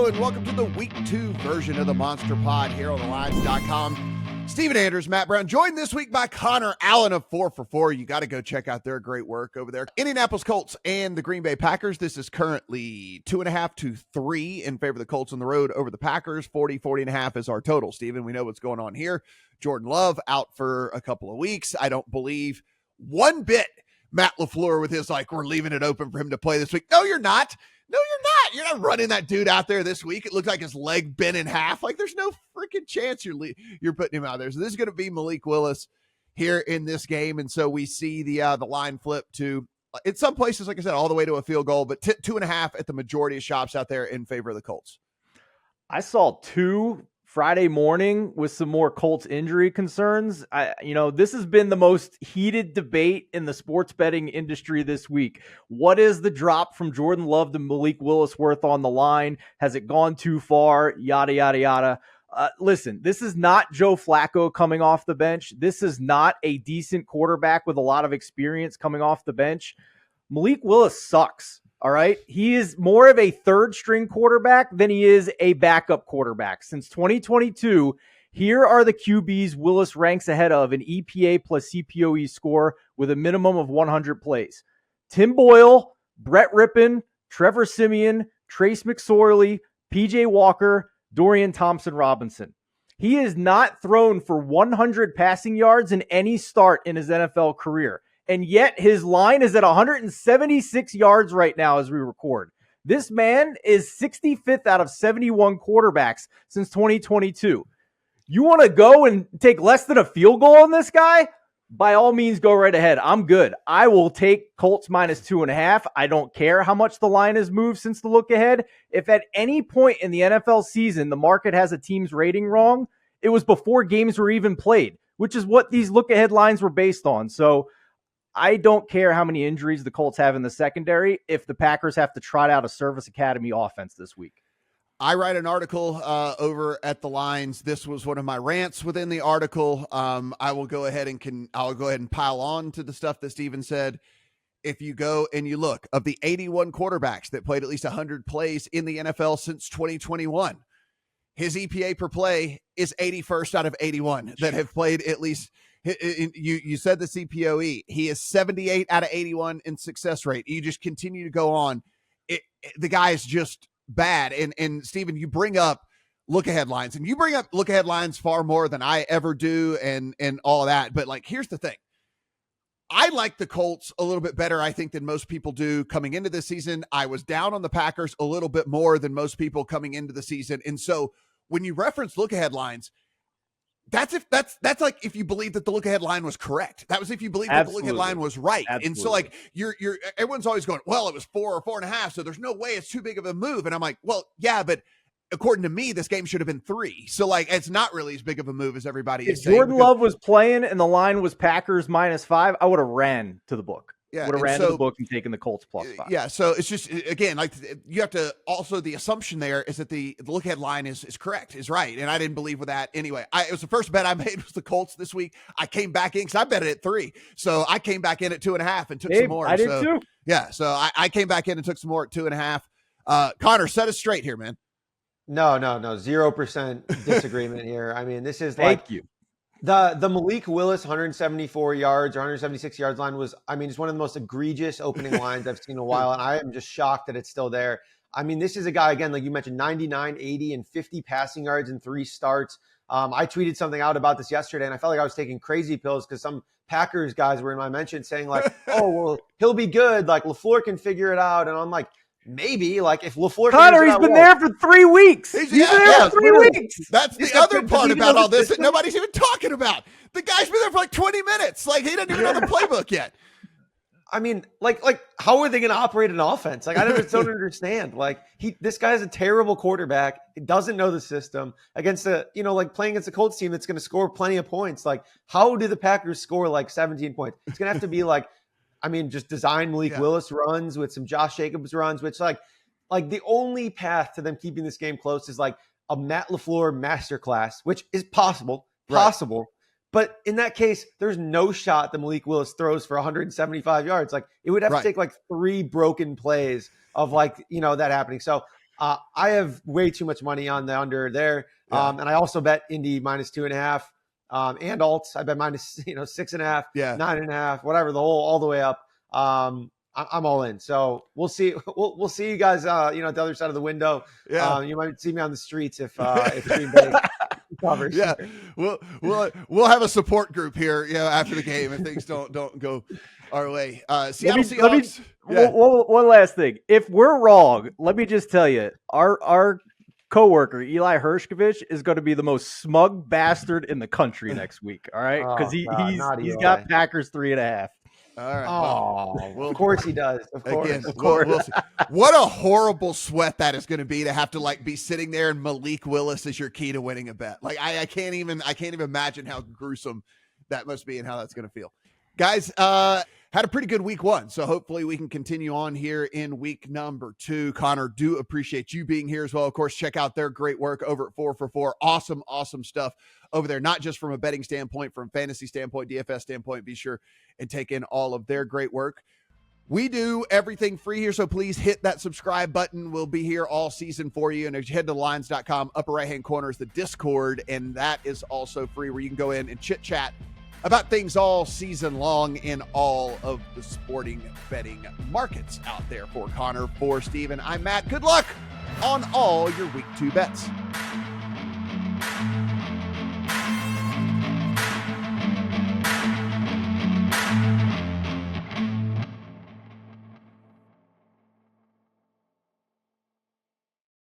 Hello, and welcome to the Week 2 version of the Monster Pod here on thelines.com. Steven Anders, Matt Brown, joined this week by Connor Allen of 4 for 4. You got to go check out their great work over there. Indianapolis Colts and the Green Bay Packers. This is currently 2.5 to 3 in favor of the Colts on the road over the Packers. 40.5 is our total. Steven, we know what's going on here. Jordan Love out for a couple of weeks. I don't believe one bit Matt LaFleur with his, we're leaving it open for him to play this week. No, you're not. No, you're not. You're not running that dude out there this week. It looks like his leg bent in half. There's no freaking chance you're putting him out there. So this is going to be Malik Willis here in this game. And so we see the line flip to, in some places, like I said, all the way to a field goal, but 2.5 at the majority of shops out there in favor of the Colts. I saw 2 Friday morning with some more Colts injury concerns. This has been the most heated debate in the sports betting industry this week. What is the drop from Jordan Love to Malik Willis worth on the line? Has it gone too far? Yada, yada, yada. Listen, this is not Joe Flacco coming off the bench. This is not a decent quarterback with a lot of experience coming off the bench. Malik Willis sucks. All right. He is more of a third string quarterback than he is a backup quarterback. Since 2022, here are the QBs Willis ranks ahead of in EPA plus CPOE score with a minimum of 100 plays. Tim Boyle, Brett Rippon, Trevor Siemian, Trace McSorley, PJ Walker, Dorian Thompson-Robinson. He is not thrown for 100 passing yards in any start in his NFL career. And yet his line is at 176 yards right now as we record. This man is 65th out of 71 quarterbacks since 2022. You want to go and take less than a field goal on this guy? By all means, go right ahead. I'm good. I will take Colts minus 2.5. I don't care how much the line has moved since the look ahead. If at any point in the NFL season the market has a team's rating wrong, it was before games were even played, which is what these look ahead lines were based on. So I don't care how many injuries the Colts have in the secondary if the Packers have to trot out a Service Academy offense this week. I write an article over at the lines. This was one of my rants within the article. I will go ahead and pile on to the stuff that Steven said. If you go and you look of the 81 quarterbacks that played at least 100 plays in the NFL since 2021, his EPA per play is 81st out of 81 that have played at least. You said the CPOE. He is 78 out of 81 in success rate. You just continue to go on. The guy is just bad. And Steven, you bring up look-ahead lines, and you bring up look-ahead lines far more than I ever do and all of that. But, here's the thing. I like the Colts a little bit better, I think, than most people do coming into this season. I was down on the Packers a little bit more than most people coming into the season. And so when you reference look-ahead lines, that's if you believe that the look ahead line was correct. That was if you believe that the look ahead line was right. Absolutely. And so you're everyone's always going, well, it was 4 or 4.5, so there's no way it's too big of a move. And I'm like, well, yeah, but according to me, this game should have been 3. So it's not really as big of a move as everybody is saying. If Jordan Love was playing and the line was Packers minus 5, I would have ran to the book. Yeah, would have ran to the book and taken the Colts plus 5. Yeah, so it's just, again, you have to also, the assumption there is that the look ahead line is correct, is right. And I didn't believe with that anyway. It was the first bet I made was the Colts this week. I came back in because I bet it at 3. So I came back in at 2.5 and took some more. I did too. Yeah, so I came back in and took some more at 2.5. Connor, set us straight here, man. No. 0% disagreement here. I mean, this is Thank you. The Malik Willis 174 yards or 176 yards line was, it's one of the most egregious opening lines I've seen in a while. And I am just shocked that it's still there. This is a guy, again, like you mentioned, 99, 80, and 50 passing yards in 3 starts. I tweeted something out about this yesterday, and I felt like I was taking crazy pills because some Packers guys were in my mention saying oh, well, he'll be good. LaFleur can figure it out. And I'm like, maybe, if LaFleur. Connor, he's been there for 3 weeks. He's been there for 3 weeks. That's the other part about all this that nobody's even talking about. The guy's been there for 20 minutes. He doesn't even know the playbook yet. How are they going to operate an offense? I don't understand. This guy's a terrible quarterback. He doesn't know the system against playing against a Colts team that's going to score plenty of points. How do the Packers score 17 points? It's going to have to be just design Malik Willis runs with some Josh Jacobs runs, which the only path to them keeping this game close is a Matt LaFleur masterclass, which is possible. But in that case, there's no shot that Malik Willis throws for 175 yards. It would have to take 3 broken plays of that happening. So I have way too much money on the under there. Yeah. And I also bet Indy -2.5. And alts, I bet minus 6.5, Yeah. 9.5, whatever, all the way up. I'm all in. So we'll see. We'll see you guys. At the other side of the window. Yeah. You might see me on the streets if Green Bay covers. Yeah, we'll have a support group here, after the game if things don't go our way. Seattle Seahawks. One last thing. If we're wrong, let me just tell you, our coworker Eli Hershkovich is going to be the most smug bastard in the country next week. All right, because he's got Packers 3.5. All right. Of course he does. Of course. Again, we'll see. What a horrible sweat that is going to be to have to be sitting there and Malik Willis is your key to winning a bet. I can't even imagine how gruesome that must be and how that's going to feel. Guys, had a pretty good week 1, so hopefully we can continue on here in week number 2. Connor, do appreciate you being here as well. Of course, check out their great work over at 4for4. Awesome stuff over there, not just from a betting standpoint, from fantasy standpoint, DFS standpoint. Be sure and take in all of their great work. We do everything free here, so please hit that subscribe button. We'll be here all season for you. And if you head to lines.com, upper right-hand corner is the Discord, and that is also free, where you can go in and chit-chat about things all season long in all of the sporting betting markets out there. For Connor, for Steven, I'm Matt. Good luck on all your week 2 bets.